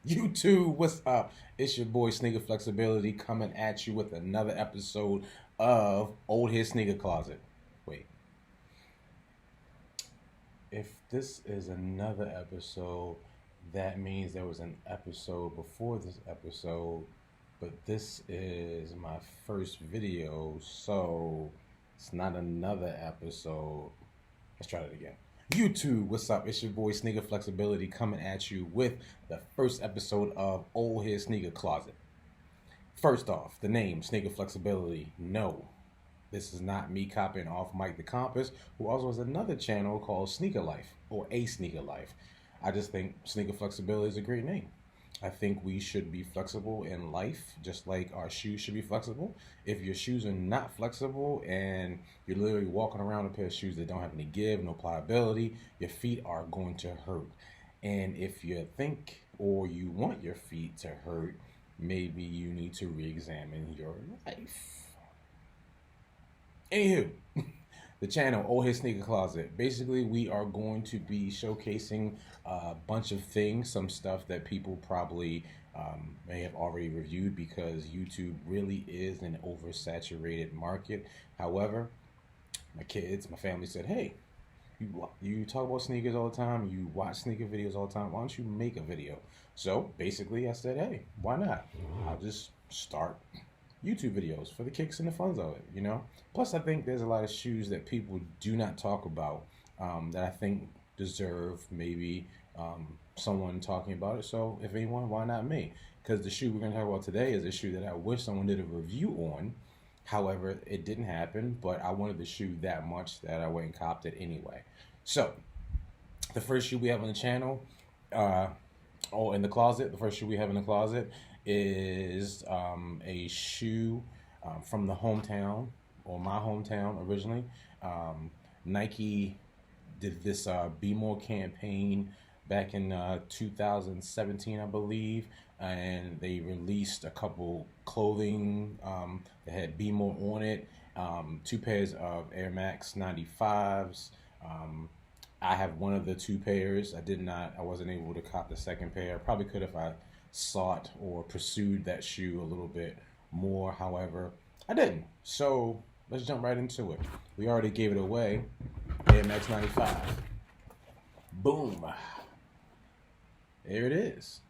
YouTube, what's up? It's your boy Sneaker Flexibility coming at you with another episode of Ole-Head Sneaker Closet. Wait, if this is another episode, that means there was an episode before this episode, but this is my first video, so it's not another episode. Let's try that again. YouTube, what's up? It's your boy Sneaker Flexibility coming at you with the first episode of Ole-Head Sneaker Closet. First off, the name Sneaker Flexibility. No, this is not me copying off Mike the Compass, who also has another channel called Sneaker Life or A Sneaker Life. I just think Sneaker Flexibility is a great name. I think we should be flexible in life, just like our shoes should be flexible. If your shoes are not flexible and you're literally walking around a pair of shoes that don't have any give, no pliability, your feet are going to hurt. And if you think or you want your feet to hurt, maybe you need to re-examine your life. Anywho, the channel Ole-Head Sneaker Closet. Basically, we are going to be showcasing a bunch of things, some stuff that people probably may have already reviewed because YouTube really is an oversaturated market. However, my family said, "Hey, you talk about sneakers all the time. You watch sneaker videos all the time. Why don't you make a video?" So basically, I said, "Hey, why not? I'll just start YouTube videos for the kicks and the funs of it, you know." Plus, I think there's a lot of shoes that people do not talk about that I think deserve maybe someone talking about it. So, if anyone, why not me? Because the shoe we're going to talk about today is a shoe that I wish someone did a review on. However, it didn't happen, but I wanted the shoe that much that I went and copped it anyway. So, the first shoe we have on the channel, uh, in the closet, the first shoe we have in the closet is a shoe from the hometown, or my hometown originally. Nike did this Be More campaign back in 2017, I believe, and they released a couple clothing that had Be More on it, two pairs of Air Max 95s. I have one of the two pairs. I wasn't able to cop the second pair. Probably could if I sought or pursued that shoe a little bit more. However, I didn't. So let's jump right into it. We already gave it away. Air Max 95. Boom. There it is.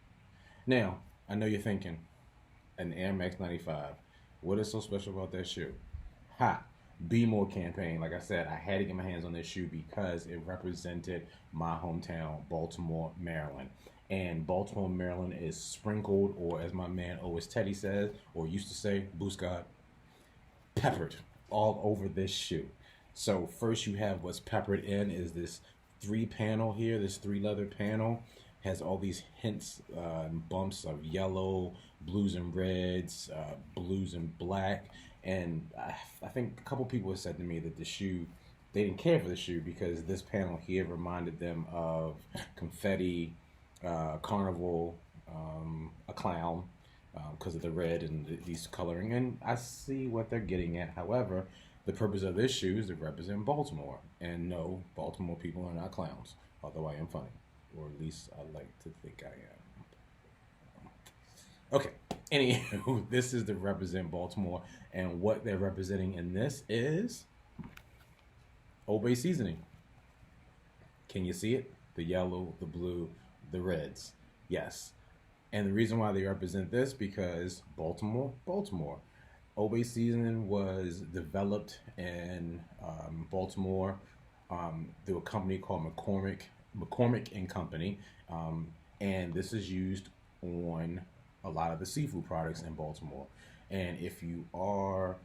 Now, I know you're thinking, an Air Max 95. What is so special about that shoe? Ha! Be More campaign. Like I said, I had to get my hands on this shoe because it represented my hometown, Baltimore, Maryland. And Baltimore, Maryland is sprinkled, or as my man Always Teddy says, or used to say, Booscott, peppered all over this shoe. So first you have what's peppered in is this three panel here, this three leather panel has all these hints and bumps of yellow, blues and reds, blues and black. And I think a couple people have said to me that the shoe, they didn't care for the shoe because this panel here reminded them of confetti, carnival, a clown, because of the red and these coloring. And I see what they're getting at. However, the purpose of this shoe is to represent Baltimore. And no, Baltimore people are not clowns, although I am funny. Or at least I like to think I am. Okay, anywho, this is to represent Baltimore. And what they're representing in this is Old Bay seasoning. Can you see it? The yellow, the blue, the reds. Yes. And the reason why they represent this because Baltimore, Baltimore. Old Bay seasoning was developed in Baltimore through a company called McCormick and Company, and this is used on a lot of the seafood products in Baltimore. And if you are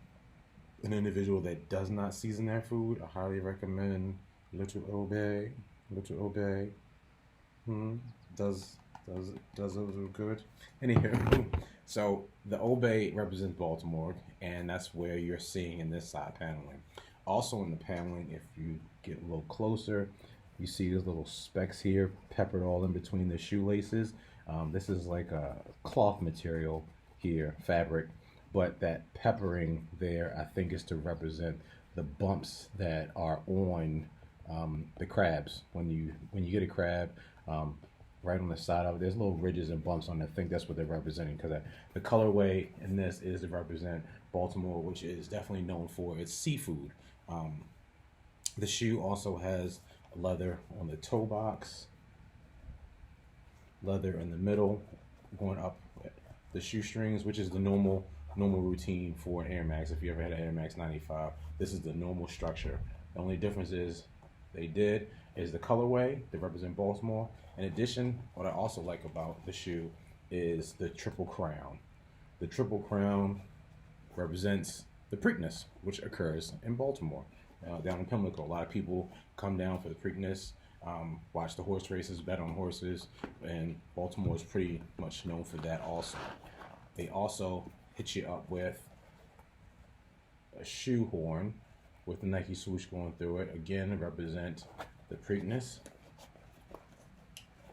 an individual that does not season their food, I highly recommend Little Obey. Little Obey. Does does a little good. Anywho, so the Obey represents Baltimore, and that's where you're seeing in this side paneling. Also in the paneling, if you get a little closer, you see these little specks here peppered all in between the shoelaces. This is like a cloth material here, fabric, but that peppering there, I think, is to represent the bumps that are on the crabs. When you get a crab, right on the side of it. There's little ridges and bumps on it. I think that's what they're representing because the colorway in this is to represent Baltimore, which is definitely known for its seafood. Um, the shoe also has leather on the toe box, leather in the middle, going up the shoestrings, which is the normal routine for an Air Max. If you ever had an Air Max 95, this is the normal structure. The only difference is the colorway to represent Baltimore. In addition, what I also like about the shoe is the triple crown. The triple crown represents the Preakness, which occurs in Baltimore, down in Pimlico. A lot of people come down for the Preakness, watch the horse races, bet on horses, and Baltimore is pretty much known for that also. They also hit you up with a shoe horn with the Nike swoosh going through it. Again, represent the Preakness.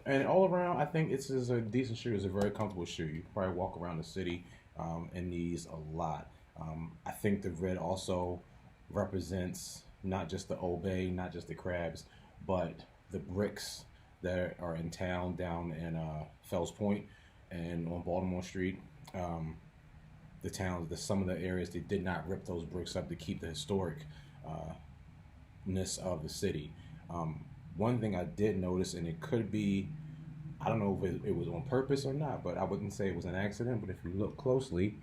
And all around, I think it's a decent shoe. It's a very comfortable shoe. You can probably walk around the city in these a lot. I think the red also represents not just the Old Bay, not just the crabs, but the bricks that are in town down in Fells Point and on Baltimore Street. The towns, some of the areas, they did not rip those bricks up to keep the historicness of the city. One thing I did notice, and it could be, I don't know if it was on purpose or not, but I wouldn't say it was an accident, but if you look closely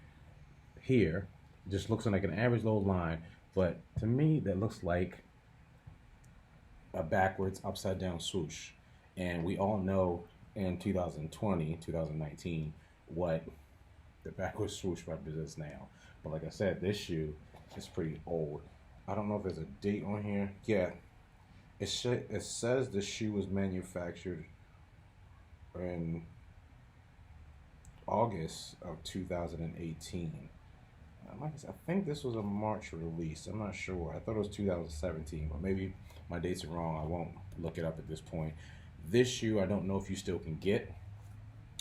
here, it just looks like an average little line, but to me that looks like a backwards upside down swoosh. And we all know in 2020, 2019, what the backwards swoosh represents now. But like I said, this shoe is pretty old. I don't know if there's a date on here. Yeah, it says the shoe was manufactured in August of 2018. I think this was a March release. I'm not sure. I thought it was 2017, but maybe my dates are wrong. I won't look it up at this point. This shoe, I don't know if you still can get.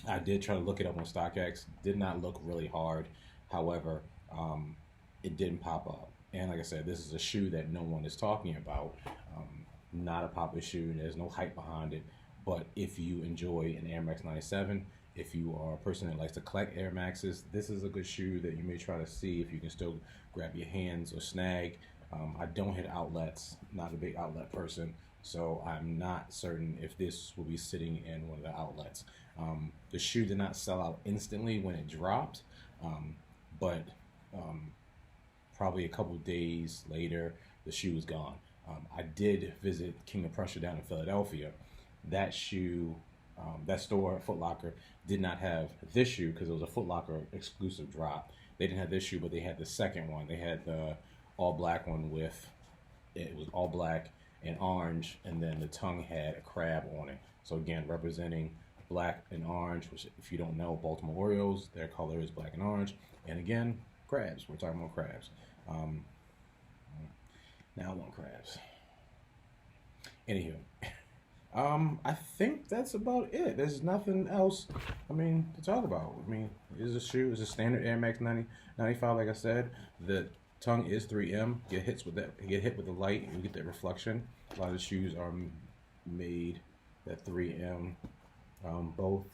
I did try to look it up on StockX. Did not look really hard. However, it didn't pop up. And like I said, this is a shoe that no one is talking about. Not a popular shoe. There's no hype behind it. But if you enjoy an Air Max 97, if you are a person that likes to collect Air Maxes, this is a good shoe that you may try to see if you can still grab your hands or snag. I don't hit outlets, not a big outlet person, so I'm not certain if this will be sitting in one of the outlets. The shoe did not sell out instantly when it dropped, but probably a couple days later, the shoe was gone. I did visit King of Prussia down in Philadelphia. That shoe, that store, Foot Locker, did not have this shoe because it was a Foot Locker exclusive drop. They didn't have this shoe, but they had the second one. They had the all black one it was all black and orange, and then the tongue had a crab on it. So again, representing black and orange, which if you don't know, Baltimore Orioles, their color is black and orange. And again, crabs. We're talking about crabs. Now I want crabs. Anywho. I think that's about it. There's nothing else, to talk about. It's a shoe. It's a standard Air Max 95, like I said. The tongue is 3M. Get hit with the light, you get that reflection. A lot of the shoes are made that 3M. Both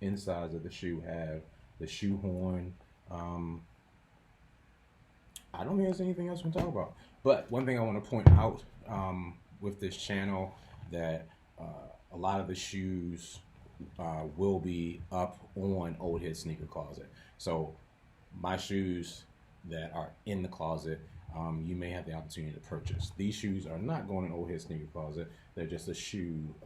insides of the shoe have the shoe horn. I don't think there's anything else we can talk about. But one thing I want to point out with this channel, that a lot of the shoes will be up on Ole-Head Sneaker Closet. So my shoes that are in the closet, you may have the opportunity to purchase. These shoes are not going in Ole-Head Sneaker Closet. They're just a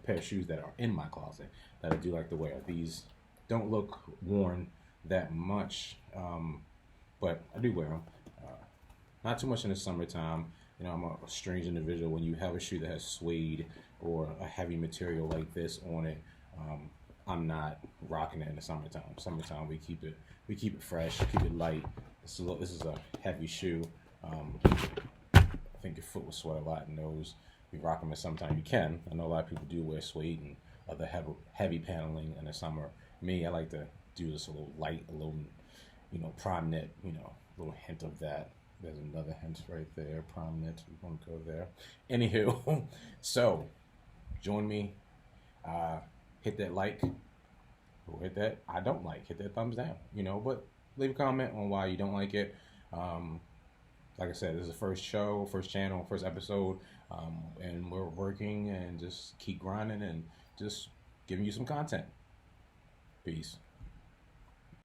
pair of shoes that are in my closet that I do like to wear. These don't look worn that much, but I do wear them. Not too much in the summertime. I'm a strange individual. When you have a shoe that has suede or a heavy material like this on it, I'm not rocking it in the summertime. Summertime, we keep it fresh, keep it light. This is a heavy shoe. I think your foot will sweat a lot in those. You rock them in summertime. You can. I know a lot of people do wear suede and other heavy paneling in the summer. Me, I like to do this a little light, a little, prime knit. A little hint of that. There's another hint right there. Prime knit. We won't go there. Anywho, so join me hit that like, or hit that I don't like, hit that thumbs down, but leave a comment on why you don't like it. Um, like I said, this is the first show, first channel, first episode, and we're working and just keep grinding and just giving you some content. Peace.